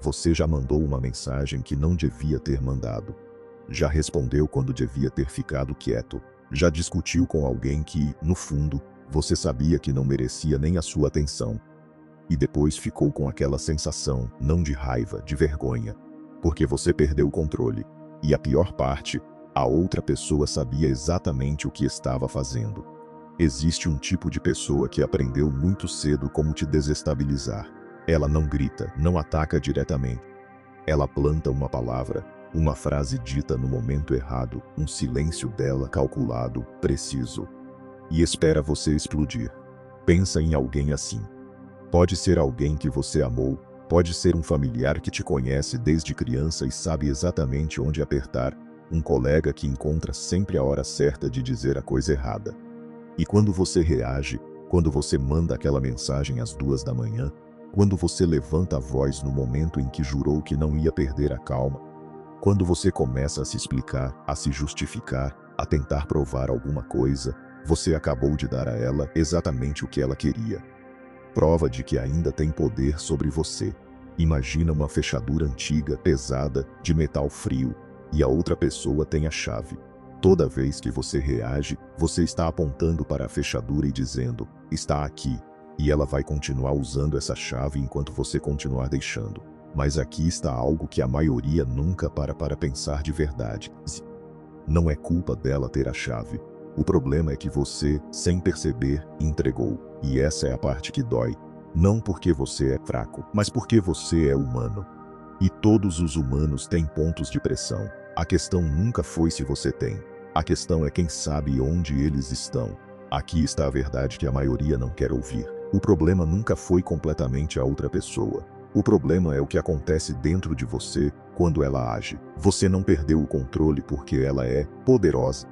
Você já mandou uma mensagem que não devia ter mandado. Já respondeu quando devia ter ficado quieto. Já discutiu com alguém que, no fundo, você sabia que não merecia nem a sua atenção. E depois ficou com aquela sensação, não de raiva, de vergonha. Porque você perdeu o controle. E a pior parte, a outra pessoa sabia exatamente o que estava fazendo. Existe um tipo de pessoa que aprendeu muito cedo como te desestabilizar. Ela não grita, não ataca diretamente. Ela planta uma palavra, uma frase dita no momento errado, um silêncio dela calculado, preciso. E espera você explodir. Pensa em alguém assim. Pode ser alguém que você amou, pode ser um familiar que te conhece desde criança e sabe exatamente onde apertar, um colega que encontra sempre a hora certa de dizer a coisa errada. E quando você reage, quando você manda aquela mensagem às 2 da manhã, quando você levanta a voz no momento em que jurou que não ia perder a calma, quando você começa a se explicar, a se justificar, a tentar provar alguma coisa, você acabou de dar a ela exatamente o que ela queria. Prova de que ainda tem poder sobre você. Imagina uma fechadura antiga, pesada, de metal frio, e a outra pessoa tem a chave. Toda vez que você reage, você está apontando para a fechadura e dizendo, está aqui. E ela vai continuar usando essa chave enquanto você continuar deixando. Mas aqui está algo que a maioria nunca para pensar de verdade. Não é culpa dela ter a chave. O problema é que você, sem perceber, entregou. E essa é a parte que dói. Não porque você é fraco, mas porque você é humano. E todos os humanos têm pontos de pressão. A questão nunca foi se você tem. A questão é quem sabe onde eles estão. Aqui está a verdade que a maioria não quer ouvir. O problema nunca foi completamente a outra pessoa. O problema é o que acontece dentro de você quando ela age. Você não perdeu o controle porque ela é poderosa.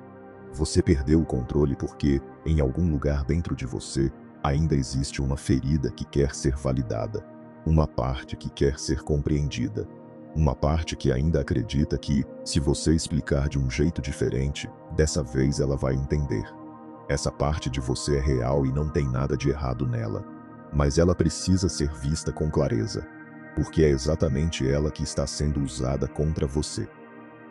Você perdeu o controle porque, em algum lugar dentro de você, ainda existe uma ferida que quer ser validada. Uma parte que quer ser compreendida. Uma parte que ainda acredita que, se você explicar de um jeito diferente, dessa vez ela vai entender. Essa parte de você é real e não tem nada de errado nela. Mas ela precisa ser vista com clareza. Porque é exatamente ela que está sendo usada contra você.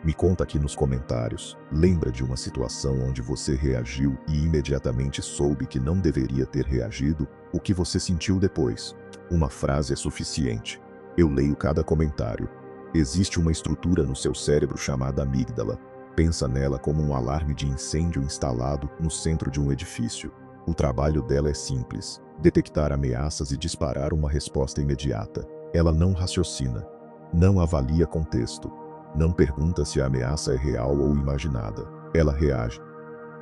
Me conta aqui nos comentários, lembra de uma situação onde você reagiu e imediatamente soube que não deveria ter reagido? O que você sentiu depois? Uma frase é suficiente. Eu leio cada comentário. Existe uma estrutura no seu cérebro chamada amígdala. Pensa nela como um alarme de incêndio instalado no centro de um edifício. O trabalho dela é simples: detectar ameaças e disparar uma resposta imediata. Ela não raciocina, não avalia contexto, não pergunta se a ameaça é real ou imaginada. Ela reage.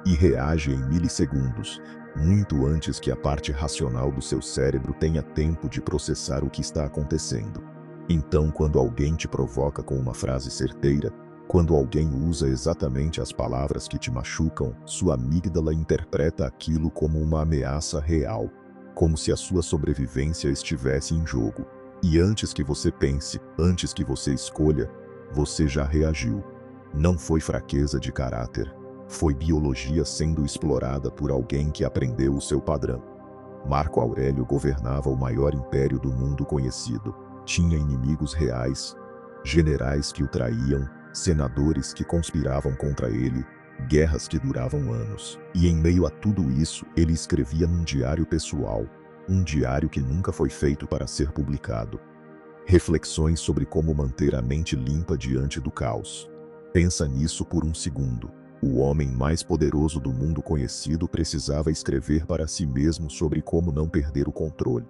E reage em milissegundos, muito antes que a parte racional do seu cérebro tenha tempo de processar o que está acontecendo. Então, quando alguém te provoca com uma frase certeira, quando alguém usa exatamente as palavras que te machucam, sua amígdala interpreta aquilo como uma ameaça real, como se a sua sobrevivência estivesse em jogo. E antes que você pense, antes que você escolha, você já reagiu. Não foi fraqueza de caráter. Foi biologia sendo explorada por alguém que aprendeu o seu padrão. Marco Aurélio governava o maior império do mundo conhecido. Tinha inimigos reais, generais que o traíam, senadores que conspiravam contra ele, guerras que duravam anos. E em meio a tudo isso, ele escrevia num diário pessoal, um diário que nunca foi feito para ser publicado. Reflexões sobre como manter a mente limpa diante do caos. Pensa nisso por um segundo. O homem mais poderoso do mundo conhecido precisava escrever para si mesmo sobre como não perder o controle.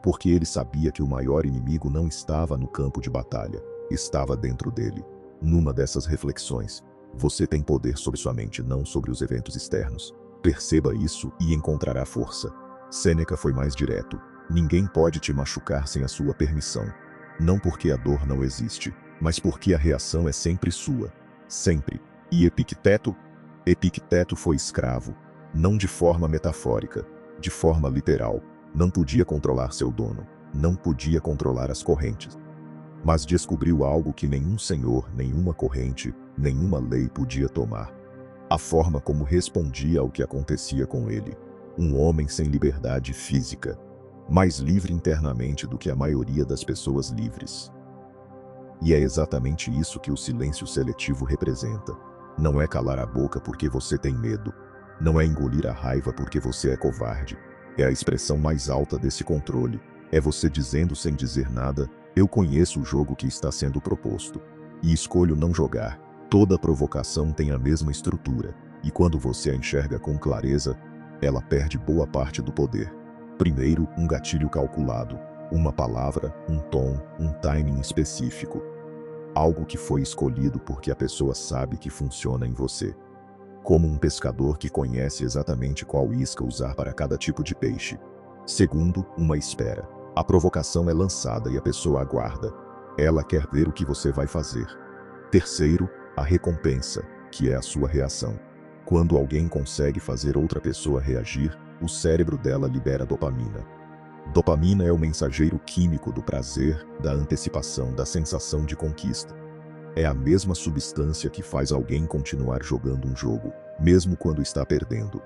Porque ele sabia que o maior inimigo não estava no campo de batalha, estava dentro dele. Numa dessas reflexões, você tem poder sobre sua mente, não sobre os eventos externos. Perceba isso e encontrará força. Sêneca foi mais direto. Ninguém pode te machucar sem a sua permissão. Não porque a dor não existe, mas porque a reação é sempre sua. Sempre. E Epicteto? Epicteto foi escravo. Não de forma metafórica, de forma literal. Não podia controlar seu dono. Não podia controlar as correntes. Mas descobriu algo que nenhum senhor, nenhuma corrente, nenhuma lei podia tomar. A forma como respondia ao que acontecia com ele. Um homem sem liberdade física. Mais livre internamente do que a maioria das pessoas livres. E é exatamente isso que o silêncio seletivo representa. Não é calar a boca porque você tem medo. Não é engolir a raiva porque você é covarde. É a expressão mais alta desse controle. É você dizendo sem dizer nada: eu conheço o jogo que está sendo proposto. E escolho não jogar. Toda provocação tem a mesma estrutura. E quando você a enxerga com clareza, ela perde boa parte do poder. Primeiro, um gatilho calculado. Uma palavra, um tom, um timing específico. Algo que foi escolhido porque a pessoa sabe que funciona em você. Como um pescador que conhece exatamente qual isca usar para cada tipo de peixe. Segundo, uma espera. A provocação é lançada e a pessoa aguarda. Ela quer ver o que você vai fazer. Terceiro, a recompensa, que é a sua reação. Quando alguém consegue fazer outra pessoa reagir, o cérebro dela libera dopamina. Dopamina é o mensageiro químico do prazer, da antecipação, da sensação de conquista. É a mesma substância que faz alguém continuar jogando um jogo, mesmo quando está perdendo.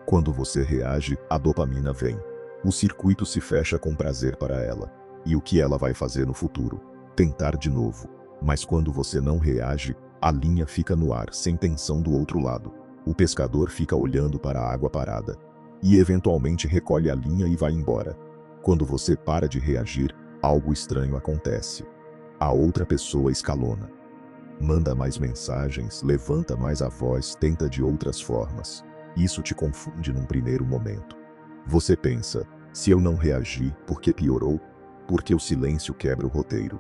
Quando você reage, a dopamina vem. O circuito se fecha com prazer para ela. E o que ela vai fazer no futuro? Tentar de novo. Mas quando você não reage, a linha fica no ar, sem tensão do outro lado. O pescador fica olhando para a água parada. E eventualmente recolhe a linha e vai embora. Quando você para de reagir, algo estranho acontece. A outra pessoa escalona. Manda mais mensagens, levanta mais a voz, tenta de outras formas. Isso te confunde num primeiro momento. Você pensa: se eu não reagir, por que piorou? Porque o silêncio quebra o roteiro.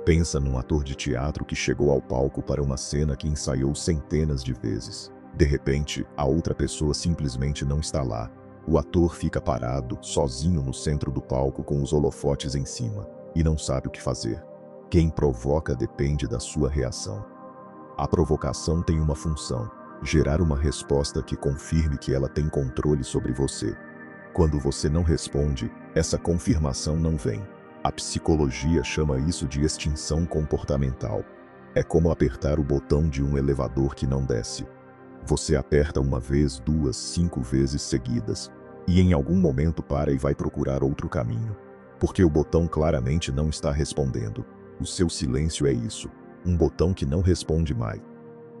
Pensa num ator de teatro que chegou ao palco para uma cena que ensaiou centenas de vezes. De repente, a outra pessoa simplesmente não está lá. O ator fica parado, sozinho no centro do palco com os holofotes em cima, e não sabe o que fazer. Quem provoca depende da sua reação. A provocação tem uma função: gerar uma resposta que confirme que ela tem controle sobre você. Quando você não responde, essa confirmação não vem. A psicologia chama isso de extinção comportamental. É como apertar o botão de um elevador que não desce. Você aperta uma vez, duas, 5 vezes seguidas, e em algum momento para e vai procurar outro caminho. Porque o botão claramente não está respondendo. O seu silêncio é isso, um botão que não responde mais.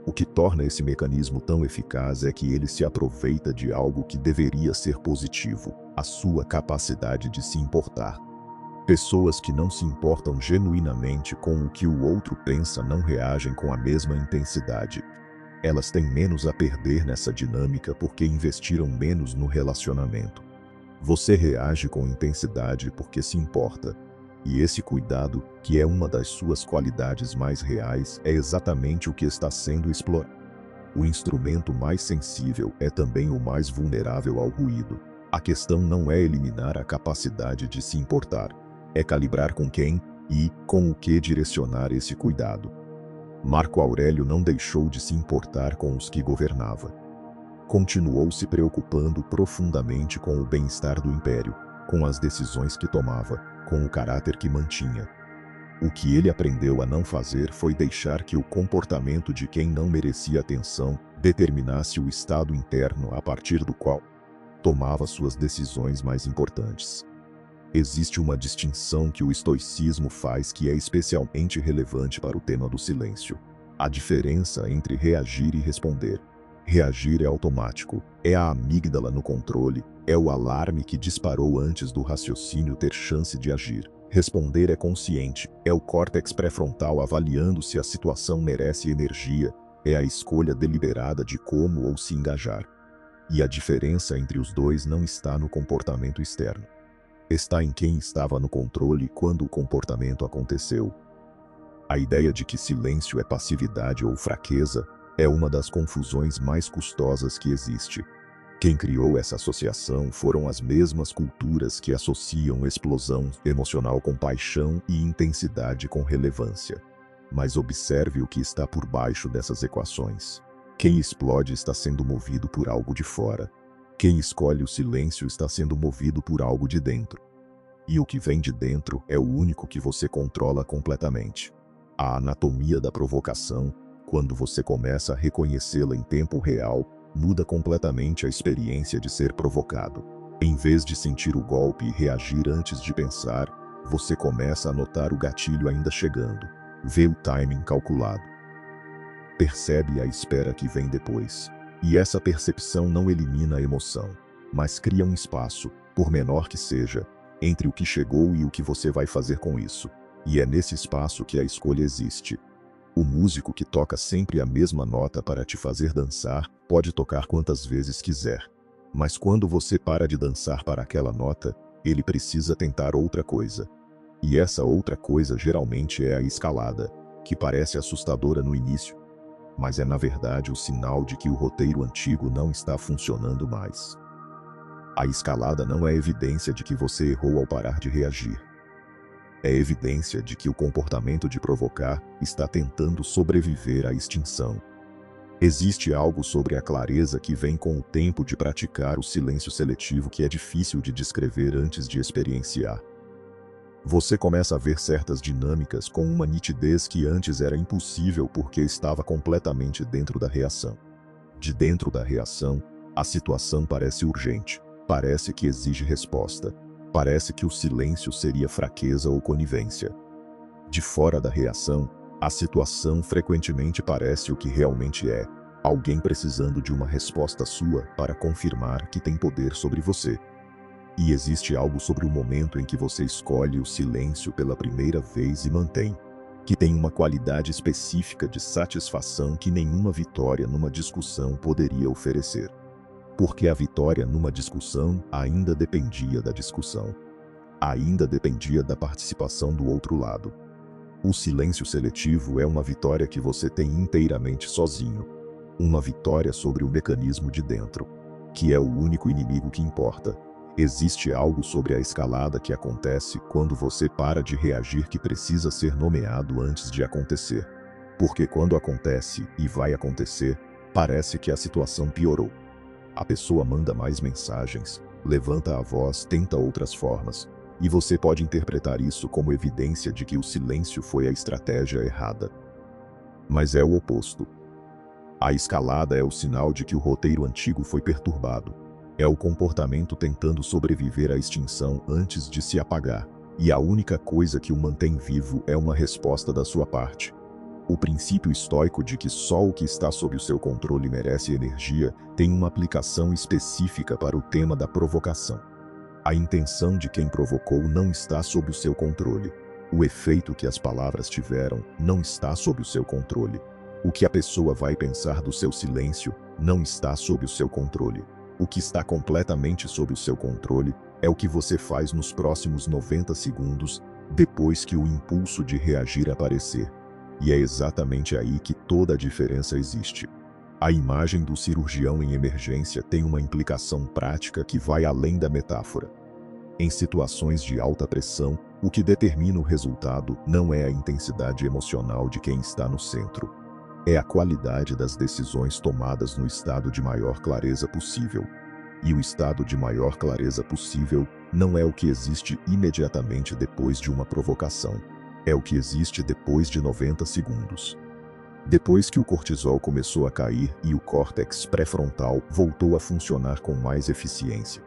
O que torna esse mecanismo tão eficaz é que ele se aproveita de algo que deveria ser positivo: a sua capacidade de se importar. Pessoas que não se importam genuinamente com o que o outro pensa não reagem com a mesma intensidade. Elas têm menos a perder nessa dinâmica porque investiram menos no relacionamento. Você reage com intensidade porque se importa. E esse cuidado, que é uma das suas qualidades mais reais, é exatamente o que está sendo explorado. O instrumento mais sensível é também o mais vulnerável ao ruído. A questão não é eliminar a capacidade de se importar. É calibrar com quem e com o que direcionar esse cuidado. Marco Aurélio não deixou de se importar com os que governava. Continuou se preocupando profundamente com o bem-estar do império, com as decisões que tomava, com o caráter que mantinha. O que ele aprendeu a não fazer foi deixar que o comportamento de quem não merecia atenção determinasse o estado interno a partir do qual tomava suas decisões mais importantes. Existe uma distinção que o estoicismo faz que é especialmente relevante para o tema do silêncio. A diferença entre reagir e responder. Reagir é automático, é a amígdala no controle, é o alarme que disparou antes do raciocínio ter chance de agir. Responder é consciente, é o córtex pré-frontal avaliando se a situação merece energia, é a escolha deliberada de como ou se engajar. E a diferença entre os dois não está no comportamento externo. Está em quem estava no controle quando o comportamento aconteceu. A ideia de que silêncio é passividade ou fraqueza é uma das confusões mais custosas que existe. Quem criou essa associação foram as mesmas culturas que associam explosão emocional com paixão e intensidade com relevância. Mas observe o que está por baixo dessas equações. Quem explode está sendo movido por algo de fora. Quem escolhe o silêncio está sendo movido por algo de dentro. E o que vem de dentro é o único que você controla completamente. A anatomia da provocação, quando você começa a reconhecê-la em tempo real, muda completamente a experiência de ser provocado. Em vez de sentir o golpe e reagir antes de pensar, você começa a notar o gatilho ainda chegando. vê o timing calculado, percebe a espera que vem depois. E essa percepção não elimina a emoção, mas cria um espaço, por menor que seja, entre o que chegou e o que você vai fazer com isso. E é nesse espaço que a escolha existe. O músico que toca sempre a mesma nota para te fazer dançar, pode tocar quantas vezes quiser. Mas quando você para de dançar para aquela nota, ele precisa tentar outra coisa. E essa outra coisa geralmente é a escalada, que parece assustadora no início, mas é na verdade o sinal de que o roteiro antigo não está funcionando mais. A escalada não é evidência de que você errou ao parar de reagir. É evidência de que o comportamento de provocar está tentando sobreviver à extinção. Existe algo sobre a clareza que vem com o tempo de praticar o silêncio seletivo que é difícil de descrever antes de experienciar. Você começa a ver certas dinâmicas com uma nitidez que antes era impossível porque estava completamente dentro da reação. De dentro da reação, a situação parece urgente, parece que exige resposta, parece que o silêncio seria fraqueza ou conivência. De fora da reação, a situação frequentemente parece o que realmente é, alguém precisando de uma resposta sua para confirmar que tem poder sobre você. E existe algo sobre o momento em que você escolhe o silêncio pela primeira vez e mantém, que tem uma qualidade específica de satisfação que nenhuma vitória numa discussão poderia oferecer. Porque a vitória numa discussão ainda dependia da discussão. Ainda dependia da participação do outro lado. O silêncio seletivo é uma vitória que você tem inteiramente sozinho. Uma vitória sobre o mecanismo de dentro, que é o único inimigo que importa. Existe algo sobre a escalada que acontece quando você para de reagir que precisa ser nomeado antes de acontecer. Porque quando acontece e vai acontecer, parece que a situação piorou. A pessoa manda mais mensagens, levanta a voz, tenta outras formas, e você pode interpretar isso como evidência de que o silêncio foi a estratégia errada. Mas é o oposto. A escalada é o sinal de que o roteiro antigo foi perturbado. É o comportamento tentando sobreviver à extinção antes de se apagar, e a única coisa que o mantém vivo é uma resposta da sua parte. O princípio estoico de que só o que está sob o seu controle merece energia tem uma aplicação específica para o tema da provocação. A intenção de quem provocou não está sob o seu controle. O efeito que as palavras tiveram não está sob o seu controle. O que a pessoa vai pensar do seu silêncio não está sob o seu controle. O que está completamente sob o seu controle é o que você faz nos próximos 90 segundos, depois que o impulso de reagir aparecer. E é exatamente aí que toda a diferença existe. A imagem do cirurgião em emergência tem uma implicação prática que vai além da metáfora. Em situações de alta pressão, o que determina o resultado não é a intensidade emocional de quem está no centro. É a qualidade das decisões tomadas no estado de maior clareza possível. E o estado de maior clareza possível não é o que existe imediatamente depois de uma provocação. É o que existe depois de 90 segundos. Depois que o cortisol começou a cair e o córtex pré-frontal voltou a funcionar com mais eficiência.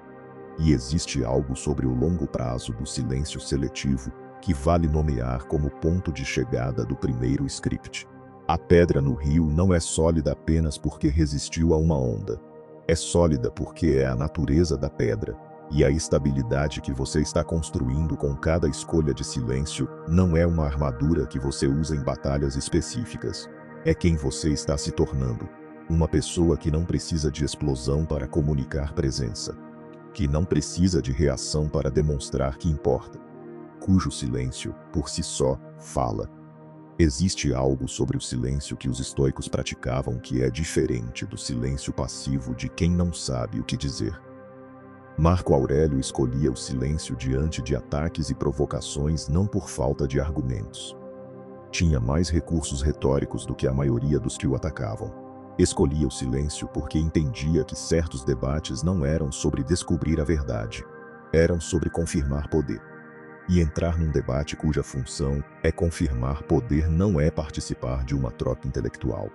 E existe algo sobre o longo prazo do silêncio seletivo que vale nomear como ponto de chegada do primeiro script. A pedra no rio não é sólida apenas porque resistiu a uma onda. É sólida porque é a natureza da pedra, e a estabilidade que você está construindo com cada escolha de silêncio não é uma armadura que você usa em batalhas específicas. É quem você está se tornando. Uma pessoa que não precisa de explosão para comunicar presença. Que não precisa de reação para demonstrar que importa. Cujo silêncio, por si só, fala. Existe algo sobre o silêncio que os estoicos praticavam que é diferente do silêncio passivo de quem não sabe o que dizer. Marco Aurélio escolhia o silêncio diante de ataques e provocações não por falta de argumentos. Tinha mais recursos retóricos do que a maioria dos que o atacavam. Escolhia o silêncio porque entendia que certos debates não eram sobre descobrir a verdade, eram sobre confirmar poder. E entrar num debate cuja função é confirmar poder não é participar de uma troca intelectual.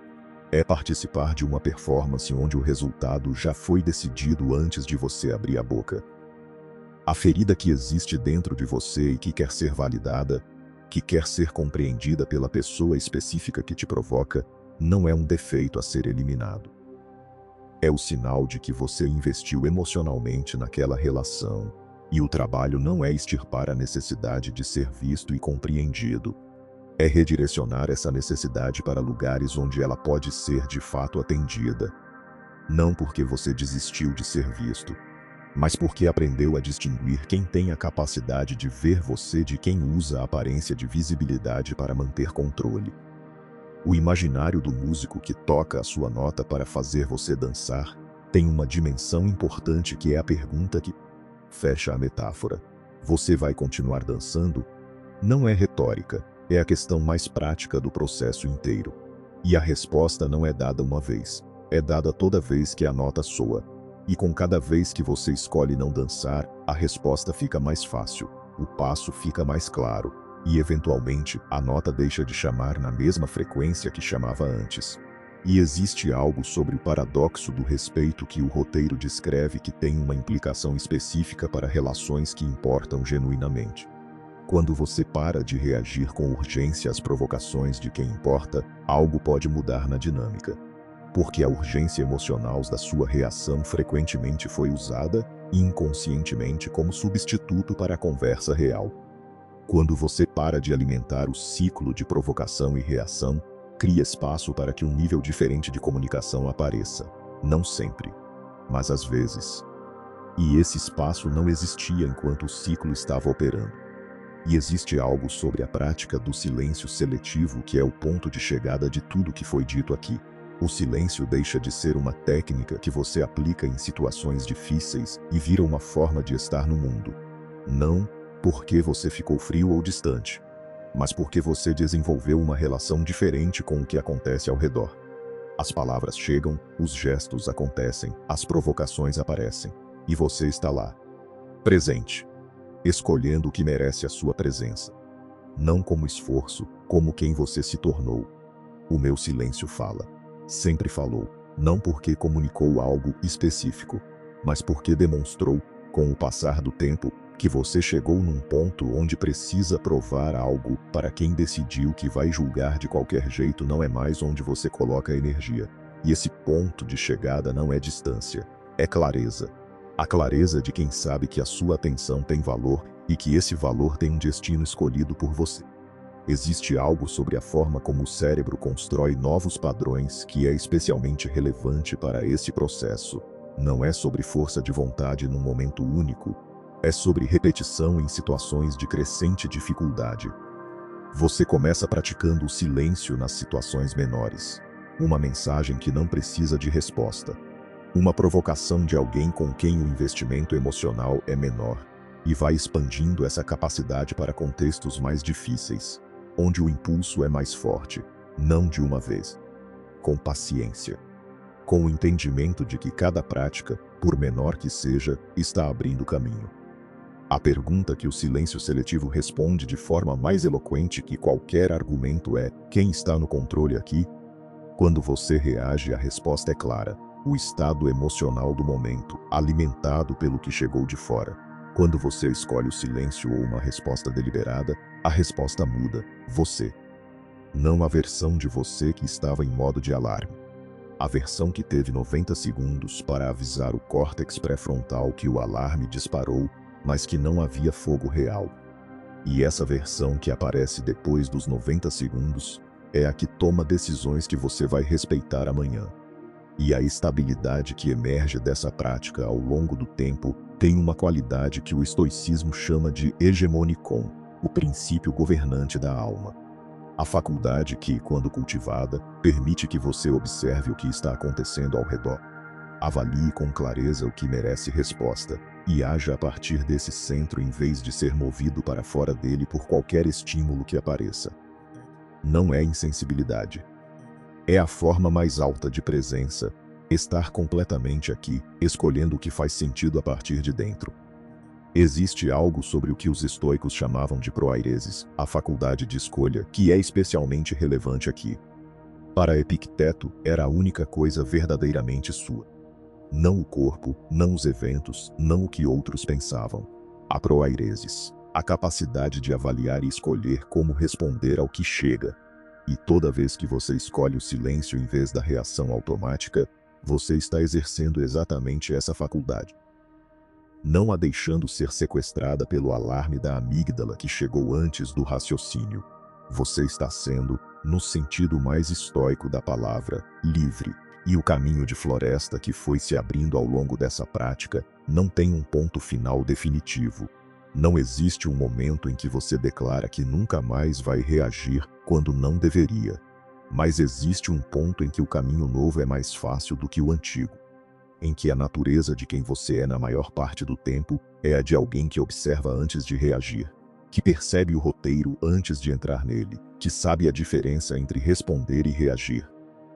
É participar de uma performance onde o resultado já foi decidido antes de você abrir a boca. A ferida que existe dentro de você e que quer ser validada que quer ser compreendida pela pessoa específica que te provoca, não é um defeito a ser eliminado. É o sinal de que você investiu emocionalmente naquela relação, e o trabalho não é extirpar a necessidade de ser visto e compreendido. É redirecionar essa necessidade para lugares onde ela pode ser de fato atendida. Não porque você desistiu de ser visto, mas porque aprendeu a distinguir quem tem a capacidade de ver você de quem usa a aparência de visibilidade para manter controle. O imaginário do músico que toca a sua nota para fazer você dançar tem uma dimensão importante que é a pergunta que fecha a metáfora. Você vai continuar dançando? Não é retórica, é a questão mais prática do processo inteiro. E a resposta não é dada uma vez, é dada toda vez que a nota soa. E com cada vez que você escolhe não dançar, a resposta fica mais fácil, o passo fica mais claro, e eventualmente a nota deixa de chamar na mesma frequência que chamava antes. E existe algo sobre o paradoxo do respeito que o roteiro descreve que tem uma implicação específica para relações que importam genuinamente. Quando você para de reagir com urgência às provocações de quem importa, algo pode mudar na dinâmica. Porque a urgência emocional da sua reação frequentemente foi usada, inconscientemente, como substituto para a conversa real. Quando você para de alimentar o ciclo de provocação e reação, cria espaço para que um nível diferente de comunicação apareça. Não sempre, mas às vezes. E esse espaço não existia enquanto o ciclo estava operando. E existe algo sobre a prática do silêncio seletivo que é o ponto de chegada de tudo que foi dito aqui. O silêncio deixa de ser uma técnica que você aplica em situações difíceis e vira uma forma de estar no mundo. Não porque você ficou frio ou distante, mas porque você desenvolveu uma relação diferente com o que acontece ao redor. As palavras chegam, os gestos acontecem, as provocações aparecem, e você está lá, presente, escolhendo o que merece a sua presença. Não como esforço, como quem você se tornou. O meu silêncio fala. Sempre falou, não porque comunicou algo específico, mas porque demonstrou, com o passar do tempo, que você chegou num ponto onde precisa provar algo para quem decidiu que vai julgar de qualquer jeito não é mais onde você coloca a energia. E esse ponto de chegada não é distância, é clareza. A clareza de quem sabe que a sua atenção tem valor e que esse valor tem um destino escolhido por você. Existe algo sobre a forma como o cérebro constrói novos padrões que é especialmente relevante para esse processo. Não é sobre força de vontade num momento único, é sobre repetição em situações de crescente dificuldade. Você começa praticando o silêncio nas situações menores. Uma mensagem que não precisa de resposta. Uma provocação de alguém com quem o investimento emocional é menor. E vai expandindo essa capacidade para contextos mais difíceis, onde o impulso é mais forte, não de uma vez. Com paciência. Com o entendimento de que cada prática, por menor que seja, está abrindo caminho. A pergunta que o silêncio seletivo responde de forma mais eloquente que qualquer argumento é: quem está no controle aqui? Quando você reage, a resposta é clara. O estado emocional do momento, alimentado pelo que chegou de fora. Quando você escolhe o silêncio ou uma resposta deliberada, a resposta muda. Você. Não a versão de você que estava em modo de alarme. A versão que teve 90 segundos para avisar o córtex pré-frontal que o alarme disparou, mas que não havia fogo real. E essa versão que aparece depois dos 90 segundos é a que toma decisões que você vai respeitar amanhã. E a estabilidade que emerge dessa prática ao longo do tempo tem uma qualidade que o estoicismo chama de hegemonikon, o princípio governante da alma. A faculdade que, quando cultivada, permite que você observe o que está acontecendo ao redor. Avalie com clareza o que merece resposta e haja a partir desse centro em vez de ser movido para fora dele por qualquer estímulo que apareça. Não é insensibilidade. É a forma mais alta de presença, estar completamente aqui, escolhendo o que faz sentido a partir de dentro. Existe algo sobre o que os estoicos chamavam de proairesis, a faculdade de escolha, que é especialmente relevante aqui. Para Epicteto, era a única coisa verdadeiramente sua. Não o corpo, não os eventos, não o que outros pensavam. A proairesis, a capacidade de avaliar e escolher como responder ao que chega. E toda vez que você escolhe o silêncio em vez da reação automática, você está exercendo exatamente essa faculdade. Não a deixando ser sequestrada pelo alarme da amígdala que chegou antes do raciocínio. Você está sendo, no sentido mais estoico da palavra, livre. E o caminho de floresta que foi se abrindo ao longo dessa prática não tem um ponto final definitivo. Não existe um momento em que você declara que nunca mais vai reagir quando não deveria. Mas existe um ponto em que o caminho novo é mais fácil do que o antigo. Em que a natureza de quem você é na maior parte do tempo é a de alguém que observa antes de reagir, que percebe o roteiro antes de entrar nele, que sabe a diferença entre responder e reagir,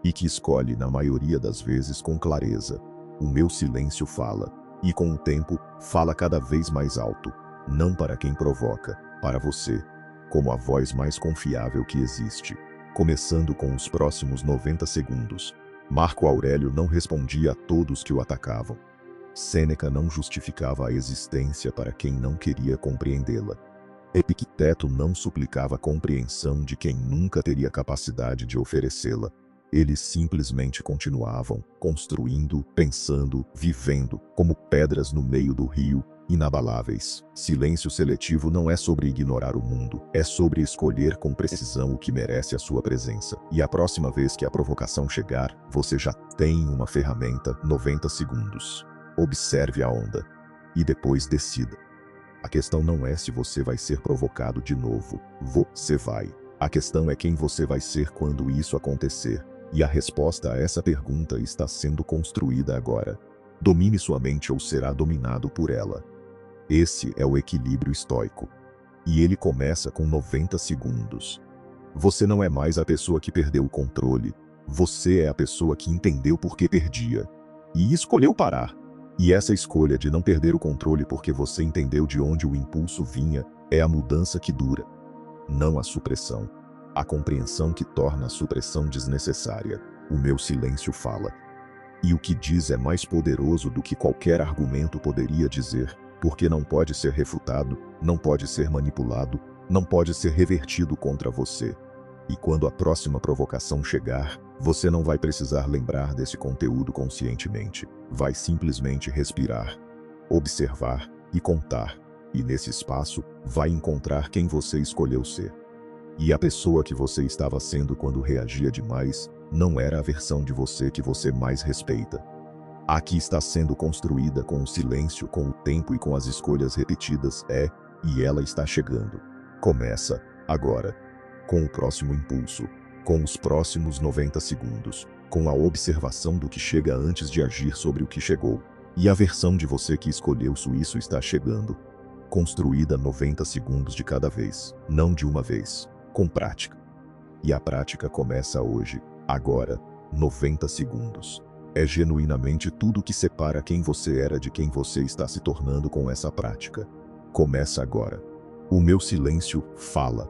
e que escolhe na maioria das vezes com clareza. O meu silêncio fala, e com o tempo, fala cada vez mais alto, não para quem provoca, para você, como a voz mais confiável que existe. Começando com os próximos 90 segundos. Marco Aurélio não respondia a todos que o atacavam. Sêneca não justificava a existência para quem não queria compreendê-la. Epicteto não suplicava a compreensão de quem nunca teria capacidade de oferecê-la. Eles simplesmente continuavam, construindo, pensando, vivendo, como pedras no meio do rio, inabaláveis. Silêncio seletivo não é sobre ignorar o mundo, é sobre escolher com precisão o que merece a sua presença. E a próxima vez que a provocação chegar, você já tem uma ferramenta. 90 segundos. Observe a onda. E depois decida. A questão não é se você vai ser provocado de novo. Você vai. A questão é quem você vai ser quando isso acontecer. E a resposta a essa pergunta está sendo construída agora. Domine sua mente ou será dominado por ela. Esse é o equilíbrio estoico. E ele começa com 90 segundos. Você não é mais a pessoa que perdeu o controle. Você é a pessoa que entendeu por que perdia. E escolheu parar. E essa escolha de não perder o controle porque você entendeu de onde o impulso vinha, é a mudança que dura. Não a supressão. A compreensão que torna a supressão desnecessária. O meu silêncio fala. E o que diz é mais poderoso do que qualquer argumento poderia dizer, porque não pode ser refutado, não pode ser manipulado, não pode ser revertido contra você. E quando a próxima provocação chegar, você não vai precisar lembrar desse conteúdo conscientemente. Vai simplesmente respirar, observar e contar. E nesse espaço, vai encontrar quem você escolheu ser. E a pessoa que você estava sendo quando reagia demais, não era a versão de você que você mais respeita. A que está sendo construída com o silêncio, com o tempo e com as escolhas repetidas e ela está chegando. Começa, agora. Com o próximo impulso, com os próximos 90 segundos, com a observação do que chega antes de agir sobre o que chegou. E a versão de você que escolheu isso está chegando. Construída 90 segundos de cada vez, não de uma vez, com prática. E a prática começa hoje, agora, 90 segundos. É genuinamente tudo que separa quem você era de quem você está se tornando com essa prática. Começa agora. O meu silêncio fala.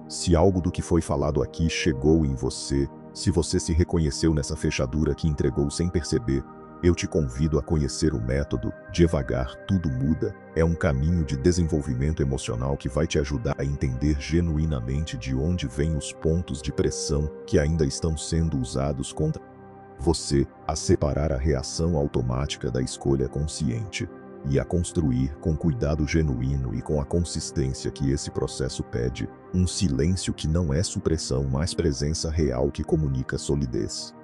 Se algo do que foi falado aqui chegou em você, se você se reconheceu nessa fechadura que entregou sem perceber, eu te convido a conhecer o método Devagar Tudo Muda. É um caminho de desenvolvimento emocional que vai te ajudar a entender genuinamente de onde vêm os pontos de pressão que ainda estão sendo usados contra você, a separar a reação automática da escolha consciente e a construir com cuidado genuíno e com a consistência que esse processo pede, um silêncio que não é supressão, mas presença real que comunica solidez.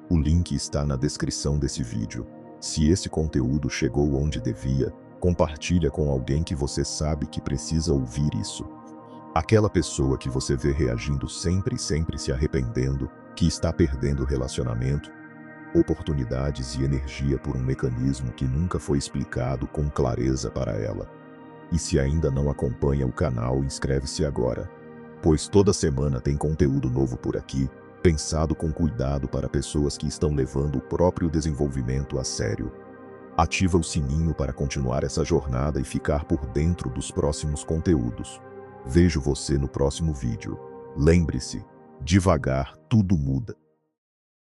O link está na descrição desse vídeo. Se esse conteúdo chegou onde devia, compartilha com alguém que você sabe que precisa ouvir isso. Aquela pessoa que você vê reagindo sempre se arrependendo, que está perdendo relacionamento, oportunidades e energia por um mecanismo que nunca foi explicado com clareza para ela. E se ainda não acompanha o canal, inscreve-se agora, pois toda semana tem conteúdo novo por aqui, pensado com cuidado para pessoas que estão levando o próprio desenvolvimento a sério. Ativa o sininho para continuar essa jornada e ficar por dentro dos próximos conteúdos. Vejo você no próximo vídeo. Lembre-se, devagar tudo muda.